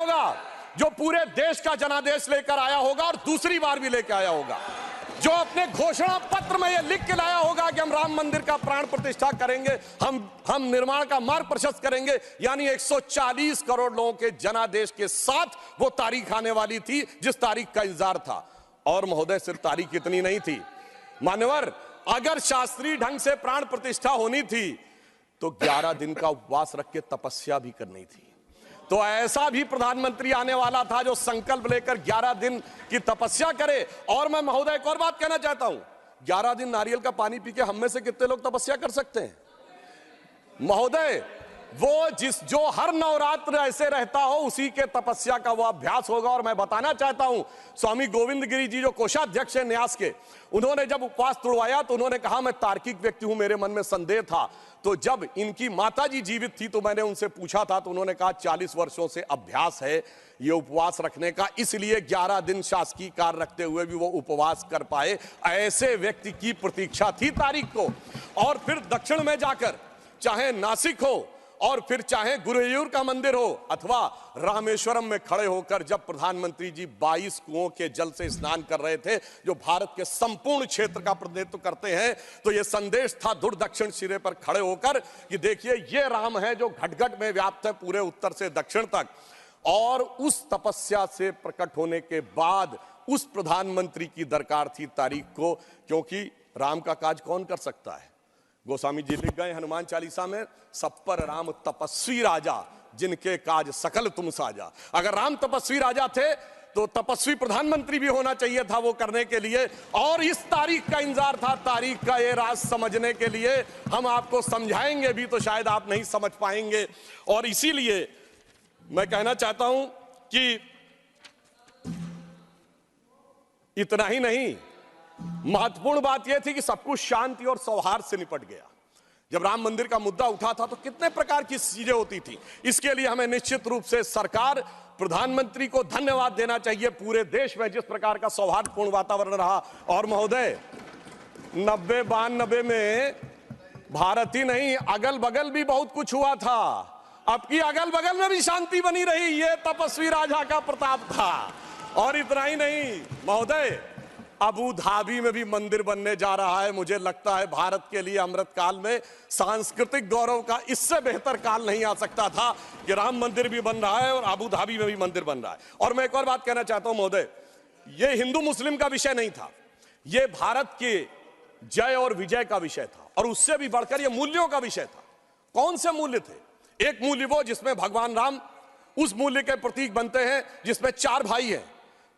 होगा जो पूरे देश का जनादेश लेकर आया होगा और दूसरी बार भी लेकर आया होगा, जो अपने घोषणा पत्र में यह लिख के लाया होगा कि हम राम मंदिर का प्राण प्रतिष्ठा करेंगे, हम निर्माण का मार्ग प्रशस्त करेंगे। यानी 140 करोड़ लोगों के जनादेश के साथ वो तारीख आने वाली थी जिस तारीख का इंतजार था। और महोदय, सिर्फ तारीख इतनी नहीं थी मान्यवर, अगर शास्त्रीय ढंग से प्राण प्रतिष्ठा होनी थी तो 11 दिन का उपवास रख के तपस्या भी करनी थी। तो ऐसा भी प्रधानमंत्री आने वाला था जो संकल्प लेकर 11 दिन की तपस्या करे। और मैं महोदय एक और बात कहना चाहता हूं, 11 दिन नारियल का पानी पी के हम में से कितने लोग तपस्या कर सकते हैं महोदय? वो जो हर नवरात्र ऐसे रहता हो उसी के तपस्या का वो अभ्यास होगा। और मैं बताना चाहता हूं, स्वामी गोविंद गिरी जी जो कोषाध्यक्ष है न्यास के, उन्होंने जब उपवास तोड़वाया तो उन्होंने कहा मैं तार्किक व्यक्ति हूं, मेरे मन में संदेह था। तो जब इनकी माता जी जीवित थी तो मैंने उनसे पूछा था तो उन्होंने कहा 40 वर्षों से अभ्यास है ये उपवास रखने का, इसलिए 11 दिन शासकीय कार्य रखते हुए भी वो उपवास कर पाए। ऐसे व्यक्ति की प्रतीक्षा थी तारीख को। और फिर दक्षिण में जाकर चाहे नासिक हो और फिर चाहे गुरुवायूर का मंदिर हो अथवा रामेश्वरम में खड़े होकर जब प्रधानमंत्री जी 22 कुओं के जल से स्नान कर रहे थे, जो भारत के संपूर्ण क्षेत्र का प्रतिनिधित्व करते हैं, तो यह संदेश था दूर दक्षिण सिरे पर खड़े होकर कि देखिए ये राम है जो घट घट में व्याप्त है पूरे उत्तर से दक्षिण तक। और उस तपस्या से प्रकट होने के बाद उस प्रधानमंत्री की दरकार थी तारीख को, क्योंकि राम का काज कौन कर सकता है? गोस्वामी जी लिख गए हनुमान चालीसा में, सब पर राम तपस्वी राजा जिनके काज सकल तुम साजा। अगर राम तपस्वी राजा थे तो तपस्वी प्रधानमंत्री भी होना चाहिए था वो करने के लिए। और इस तारीख का इंतजार था, तारीख का ये राज समझने के लिए। हम आपको समझाएंगे भी तो शायद आप नहीं समझ पाएंगे। और इसीलिए मैं कहना चाहता हूं कि इतना ही नहीं, महत्वपूर्ण बात यह थी कि सब कुछ शांति और सौहार्द से निपट गया। जब राम मंदिर का मुद्दा उठा था तो कितने प्रकार की चीजें होती थी। इसके लिए हमें निश्चित रूप से सरकार, प्रधानमंत्री को धन्यवाद देना चाहिए। पूरे देश में जिस प्रकार का सौहार्दपूर्ण वातावरण रहा। और महोदय 90-92 में भारत ही नहीं अगल बगल भी बहुत कुछ हुआ था, अब की अगल बगल में भी शांति बनी रही, ये तपस्वी राजा का प्रताप था। और इतना ही नहीं महोदय, अबू धाबी में भी मंदिर बनने जा रहा है। मुझे लगता है भारत के लिए अमृत काल में सांस्कृतिक गौरव का इससे बेहतर काल नहीं आ सकता था कि राम मंदिर भी बन रहा है और अबू धाबी में भी मंदिर बन रहा है। और मैं एक और बात कहना चाहता हूं महोदय, यह हिंदू मुस्लिम का विषय नहीं था, यह भारत के जय और विजय का विषय था। और उससे भी बढ़कर यह मूल्यों का विषय था। कौन से मूल्य थे? एक मूल्य वो जिसमें भगवान राम उस मूल्य के प्रतीक बनते हैं जिसमें 4 भाई हैं,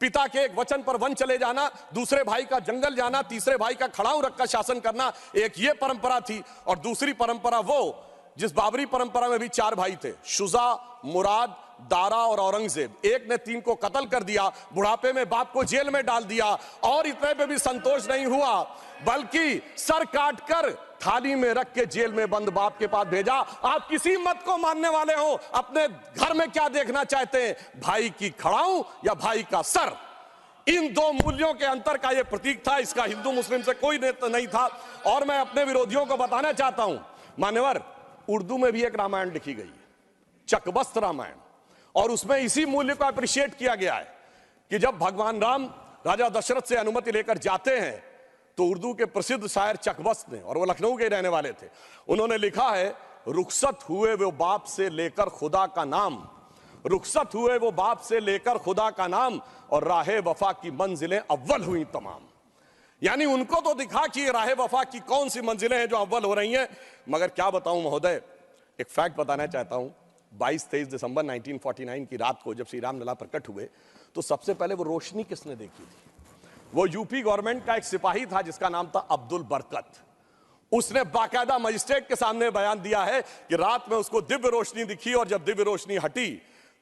पिता के एक वचन पर वन चले जाना, दूसरे भाई का जंगल जाना, तीसरे भाई का खड़ाऊ रखकर शासन करना, एक ये परंपरा थी। और दूसरी परंपरा वो जिस बाबरी परंपरा में भी 4 भाई थे, शुजा, मुराद, दारा और औरंगजेब। एक ने 3 को कत्ल कर दिया, बुढ़ापे में बाप को जेल में डाल दिया। और इतने पे भी संतोष नहीं हुआ, बल्कि सर काटकर थाली में रख के जेल में बंद बाप के पास भेजा। आप किसी मत को मानने वाले हो, अपने घर में क्या देखना चाहते हैं, भाई की खड़ाऊ या भाई का सर? इन 2 मूल्यों के अंतर का यह प्रतीक था। इसका हिंदू मुस्लिम से कोई नहीं था। और मैं अपने विरोधियों को बताना चाहता हूं मान्यवर, उर्दू में भी एक रामायण लिखी गई है, चकबस्त रामायण, और उसमें इसी मूल्य को अप्रिशिएट किया गया है कि जब भगवान राम राजा दशरथ से अनुमति लेकर जाते हैं तो उर्दू के प्रसिद्ध शायर चकबस्त ने, और वो लखनऊ के रहने वाले थे, उन्होंने लिखा है, रुखसत हुए वो बाप से लेकर खुदा का नाम, रुखसत हुए वो बाप से लेकर खुदा का नाम, और राहे वफा की मंजिलें अव्वल हुई तमाम। यानी उनको तो दिखा कि राहे वफा की कौन सी मंजिलें हैं जो अव्वल हो रही हैं। मगर क्या बताऊं महोदय, एक फैक्ट बताना चाहता हूं, 22-23 दिसंबर 1949 की रात को जब श्री राम लला प्रकट हुए तो सबसे पहले वो रोशनी किसने देखी थी? वो यूपी गवर्नमेंट का एक सिपाही था जिसका नाम था अब्दुल बरकत। उसने बाकायदा मजिस्ट्रेट के सामने बयान दिया है कि रात में उसको दिव्य रोशनी दिखी, और जब दिव्य रोशनी हटी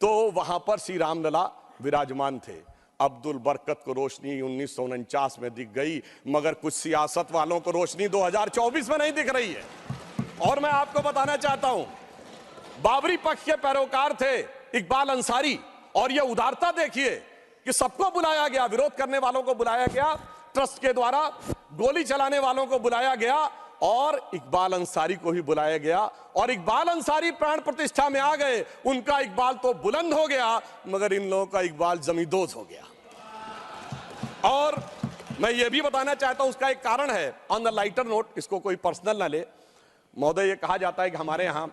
तो वहां पर श्री राम लला विराजमान थे। अब्दुल बरकत को रोशनी 1949 में दिख गई, मगर कुछ सियासत वालों को रोशनी 2024 में नहीं दिख रही है। और मैं आपको बताना चाहता हूं, बाबरी पक्ष के पैरोकार थे इकबाल अंसारी, और यह उदारता देखिए कि सबको बुलाया गया, विरोध करने वालों को बुलाया गया, ट्रस्ट के द्वारा गोली चलाने वालों को बुलाया गया, और इकबाल अंसारी को भी बुलाया गया और इकबाल अंसारी प्राण प्रतिष्ठा में आ गए। उनका इकबाल तो बुलंद हो गया मगर इन लोगों का इकबाल जमींदोज हो गया। और मैं ये भी बताना चाहता हूं उसका एक कारण है, ऑन द लाइटर नोट, इसको कोई पर्सनल ना ले महोदय। ये कहा जाता है कि हमारे यहां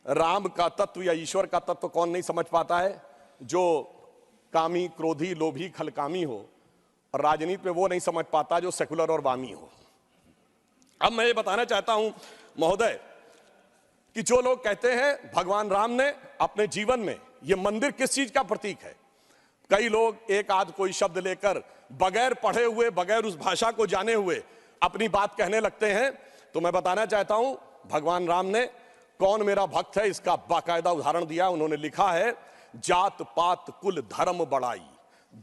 राम का तत्व या ईश्वर का तत्व कौन नहीं समझ पाता है? जो कामी, क्रोधी, लोभी, खलकामी हो। और राजनीति में वो नहीं समझ पाता जो सेकुलर और वामी हो। अब मैं ये बताना चाहता हूं महोदय कि जो लोग कहते हैं भगवान राम ने अपने जीवन में ये मंदिर किस चीज का प्रतीक है, कई लोग एक आध कोई शब्द लेकर बगैर पढ़े हुए, बगैर उस भाषा को जाने हुए अपनी बात कहने लगते हैं। तो मैं बताना चाहता हूं भगवान राम ने कौन मेरा भक्त है इसका बाकायदा उदाहरण दिया। उन्होंने लिखा है, जात पात कुल धर्म बड़ाई,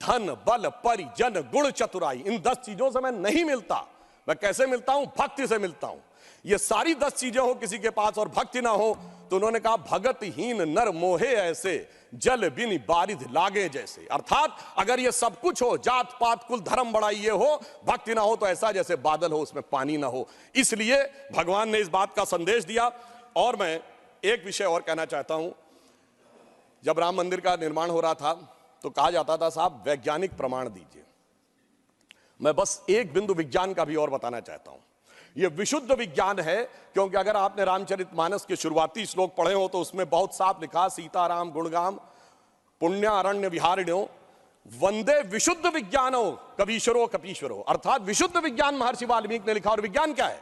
धन बल परिजन गुण चतुराई। इन 10 चीजों से मैं नहीं मिलता। मैं कैसे मिलता हूं? भक्ति से मिलता हूं। ये सारी 10 चीजें हो किसी के पास और भक्ति ना हो तो उन्होंने कहा, भगतहीन नर मोहे ऐसे, जल बिन बारिध लागे जैसे। अर्थात अगर ये सब कुछ हो, जात पात कुल धर्म बड़ाई ये हो, भक्ति ना हो तो ऐसा जैसे बादल हो उसमें पानी ना हो। इसलिए भगवान ने इस बात का संदेश दिया। और मैं एक विषय और कहना चाहता हूं, जब राम मंदिर का निर्माण हो रहा था तो कहा जाता था, साहब वैज्ञानिक प्रमाण दीजिए। मैं बस एक बिंदु विज्ञान का भी और बताना चाहता हूं। यह विशुद्ध विज्ञान है, क्योंकि अगर आपने रामचरितमानस के शुरुआती श्लोक पढ़े हो तो उसमें बहुत साफ लिखा, सीताराम गुणगाम पुण्यारण्य विहारिण्यो वंदे विशुद्ध विज्ञानो कवीश्वरो कपीश्वरो। अर्थात विशुद्ध विज्ञान महर्षि वाल्मीकि ने लिखा। और विज्ञान क्या है?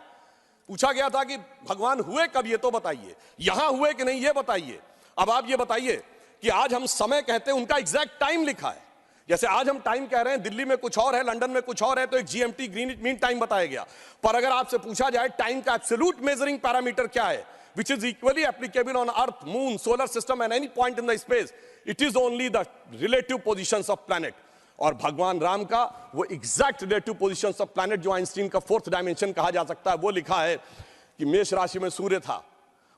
पूछा गया था कि भगवान हुए कब, ये तो बताइए, यहां हुए कि नहीं ये बताइए। अब आप ये बताइए कि आज हम समय कहते हैं, उनका एग्जैक्ट टाइम लिखा है। जैसे आज हम टाइम कह रहे हैं, दिल्ली में कुछ और है, लंदन में कुछ और है, तो एक जीएमटी ग्रीनिच मीन टाइम बताया गया। पर अगर आपसे पूछा जाए टाइम का एब्सोल्यूट मेजरिंग पैरामीटर क्या है, which is equally applicable on earth, moon, solar system and any point in the space, it is only the relative positions of planet। और भगवान राम का वो exact relative positions of planet, जो Einstein का 4th dimension कहा जा सकता है, वो लिखा है कि मेष राशि में सूर्य था,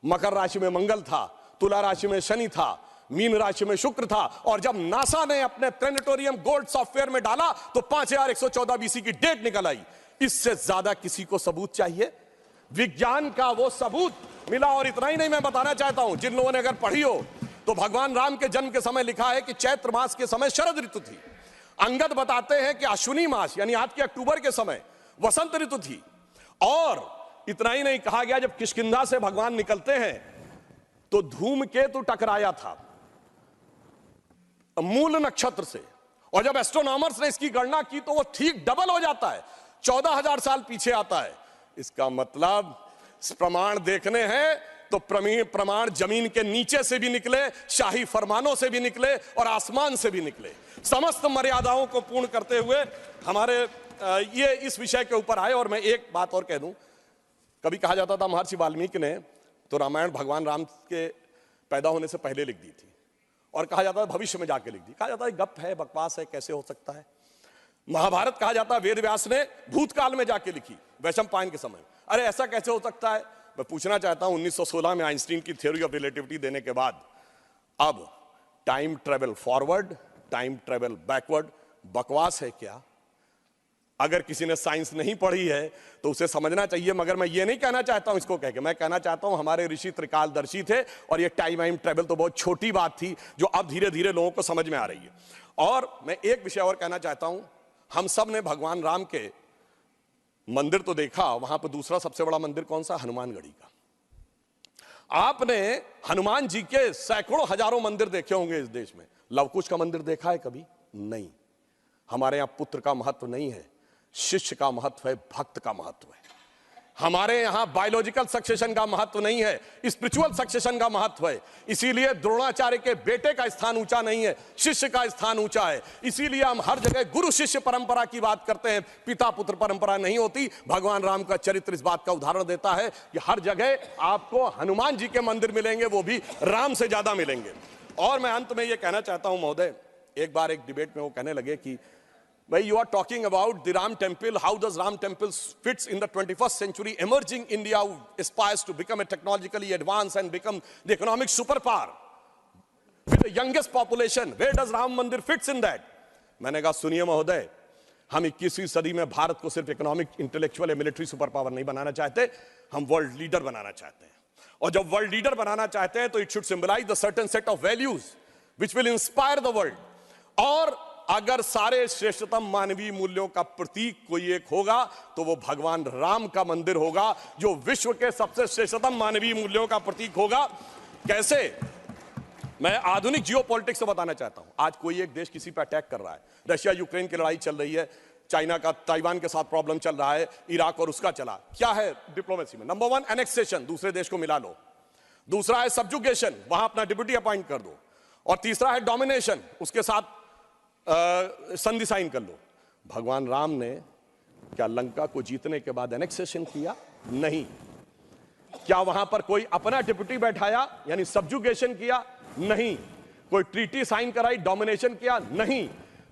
मकर राशि में मंगल था, तुला राशि में शनि था, मीन राशि में शुक्र था। और जब नासा ने अपने प्लेनेटोरियम गोल्ड सॉफ्टवेयर में डाला तो 5114 बीसी की डेट निकल आई। इससे ज्यादा किसी को सबूत चाहिए? विज्ञान का वो सबूत मिला। और इतना ही नहीं, मैं बताना चाहता हूं, जिन लोगों ने अगर पढ़ी हो तो भगवान राम के जन्म के समय लिखा है कि चैत्र मास के समय शरद ऋतु थी। अंगद बताते हैं कि अश्विनी मास यानी आज के अक्टूबर के समय वसंत ऋतु थी। और इतना ही नहीं, कहा गया जब किष्किंधा से भगवान निकलते हैं तो धूमकेतु टकराया था मूल नक्षत्र से। और जब एस्ट्रोनॉमर्स ने इसकी गणना की तो वो ठीक डबल हो जाता है, 14,000 साल पीछे आता है। इसका मतलब प्रमाण देखने हैं तो प्रमाण जमीन के नीचे से भी निकले, शाही फरमानों से भी निकले और आसमान से भी निकले। समस्त मर्यादाओं को पूर्ण करते हुए हमारे ये इस विषय के ऊपर आए। और मैं एक बात और कह दूं, कभी कहा जाता था महर्षि वाल्मीकि ने तो रामायण भगवान राम के पैदा होने से पहले लिख दी थी, और कहा जाता है भविष्य में जाके लिख दी। कहा जाता है गप है, बकवास है, कैसे हो सकता है। महाभारत कहा जाता है वेद व्यास ने भूतकाल में जाके लिखी, वैशंपायन के समय। अरे ऐसा कैसे हो सकता है? मैं पूछना चाहता हूं, 1916 में आइंस्टीन की थ्योरी ऑफ रिलेटिविटी देने के बाद अब time travel forward, time travel backward बकवास है क्या? अगर किसी ने साइंस नहीं पढ़ी है तो उसे समझना चाहिए। मगर मैं ये नहीं कहना चाहता हूं इसको कह के, मैं कहना चाहता हूं हमारे ऋषि त्रिकालदर्शी थे और ये टाइम ट्रेवल तो बहुत छोटी बात थी जो अब धीरे धीरे लोगों को समझ में आ रही है। और मैं एक विषय और कहना चाहता हूं, हम सब ने भगवान राम के मंदिर तो देखा, वहां पर दूसरा सबसे बड़ा मंदिर कौन सा? हनुमानगढ़ी का। आपने हनुमान जी के सैकड़ों हजारों मंदिर देखे होंगे इस देश में, लवकुश का मंदिर देखा है कभी? नहीं। हमारे यहां पुत्र का महत्व नहीं है, शिष्य का महत्व है, भक्त का महत्व है। हमारे यहां बायोलॉजिकल सक्सेशन का महत्व नहीं है, स्पिरिचुअल सक्सेशन का महत्व है। इसीलिए द्रोणाचार्य के बेटे का स्थान ऊंचा नहीं है, शिष्य का स्थान ऊंचा है। इसीलिए हम हर जगह गुरु शिष्य परंपरा की बात करते हैं, पिता पुत्र परंपरा नहीं होती। भगवान राम का चरित्र इस बात का उदाहरण देता है कि हर जगह आपको हनुमान जी के मंदिर मिलेंगे, वो भी राम से ज्यादा मिलेंगे। और मैं अंत में यह कहना चाहता हूं महोदय, एक बार एक डिबेट में वो कहने लगे कि भाई you are talking about the Ram temple, how does Ram temple fits in the 21st century emerging India who aspires to become a technologically advanced and become the economic superpower with the youngest population, where does Ram Mandir fits in that? मैंने कहा सुनिए महोदय, हम 21वीं सदी में भारत को सिर्फ इकोनॉमिक, इंटेलेक्चुअल या मिलिट्री सुपर पावर नहीं बनाना चाहते, हम वर्ल्ड लीडर बनाना चाहते हैं। और जब वर्ल्ड लीडर बनाना चाहते हैं तो it should symbolise the certain set of values which will inspire the world. और अगर सारे श्रेष्ठतम मानवीय मूल्यों का प्रतीक कोई एक होगा तो वो भगवान राम का मंदिर होगा, जो विश्व के सबसे श्रेष्ठतम मानवीय मूल्यों का प्रतीक होगा। कैसे? मैं आधुनिक जियोपॉलिटिक्स से बताना चाहता हूं। आज कोई एक देश किसी पर अटैक कर रहा है, रशिया यूक्रेन की लड़ाई चल रही है, चाइना का ताइवान के साथ प्रॉब्लम चल रहा है, इराक और उसका चला। क्या है डिप्लोमेसी में? नंबर 1 एनेक्सेशन, दूसरे देश को मिला लो। दूसरा है सब्जुगेशन, वहां अपना डिप्यूटी अपॉइंट कर दो। और तीसरा है डोमिनेशन, उसके साथ संधि साइन कर लो। भगवान राम ने क्या लंका को जीतने के बाद एनेक्सेशन किया? नहीं। क्या वहां पर कोई अपना डिप्यूटी बैठाया यानी सब्जुगेशन किया? नहीं। कोई ट्रीटी साइन कराई, डोमिनेशन किया? नहीं।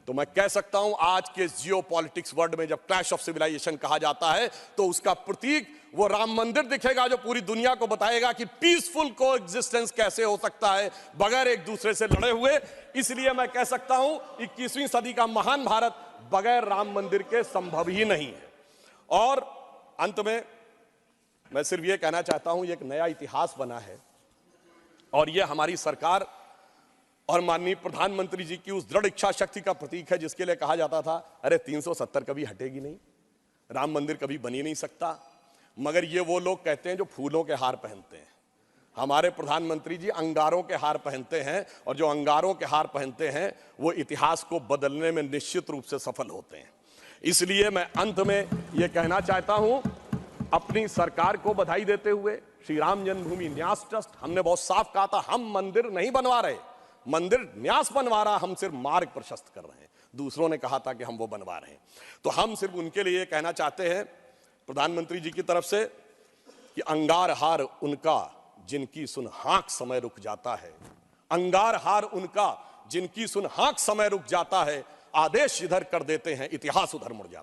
तो मैं कह सकता हूं आज के जियोपॉलिटिक्स वर्ल्ड में जब क्लैश ऑफ सिविलाइजेशन कहा जाता है तो उसका प्रतीक वो राम मंदिर दिखेगा, जो पूरी दुनिया को बताएगा कि पीसफुल कोएग्जिस्टेंस कैसे हो सकता है बगैर एक दूसरे से लड़े हुए। इसलिए मैं कह सकता हूं 21वीं सदी का महान भारत बगैर राम मंदिर के संभव ही नहीं है। और अंत में मैं सिर्फ ये कहना चाहता हूं, ये एक नया इतिहास बना है और ये हमारी सरकार और माननीय प्रधानमंत्री जी की उस दृढ़ इच्छा शक्ति का प्रतीक है जिसके लिए कहा जाता था अरे 370 कभी हटेगी नहीं, राम मंदिर कभी बन ही नहीं सकता। मगर ये वो लोग कहते हैं जो फूलों के हार पहनते हैं। हमारे प्रधानमंत्री जी अंगारों के हार पहनते हैं और जो अंगारों के हार पहनते हैं वो इतिहास को बदलने में निश्चित रूप से सफल होते हैं। इसलिए मैं अंत में ये कहना चाहता हूं, अपनी सरकार को बधाई देते हुए, श्री राम जन्मभूमि न्यास ट्रस्ट, हमने बहुत साफ कहा था हम मंदिर नहीं बनवा रहे, मंदिर न्यास बनवा रहा, हम सिर्फ मार्ग प्रशस्त कर रहे हैं। दूसरों ने कहा था कि हम वो बनवा रहे हैं। तो हम सिर्फ उनके लिए कहना चाहते हैं प्रधानमंत्री जी की तरफ से कि अंगार हार उनका जिनकी सुन हाक समय रुक जाता है, अंगार हार उनका जिनकी सुन हाक समय रुक जाता है, आदेश इधर कर देते हैं इतिहास उधर मुड़ जाता है।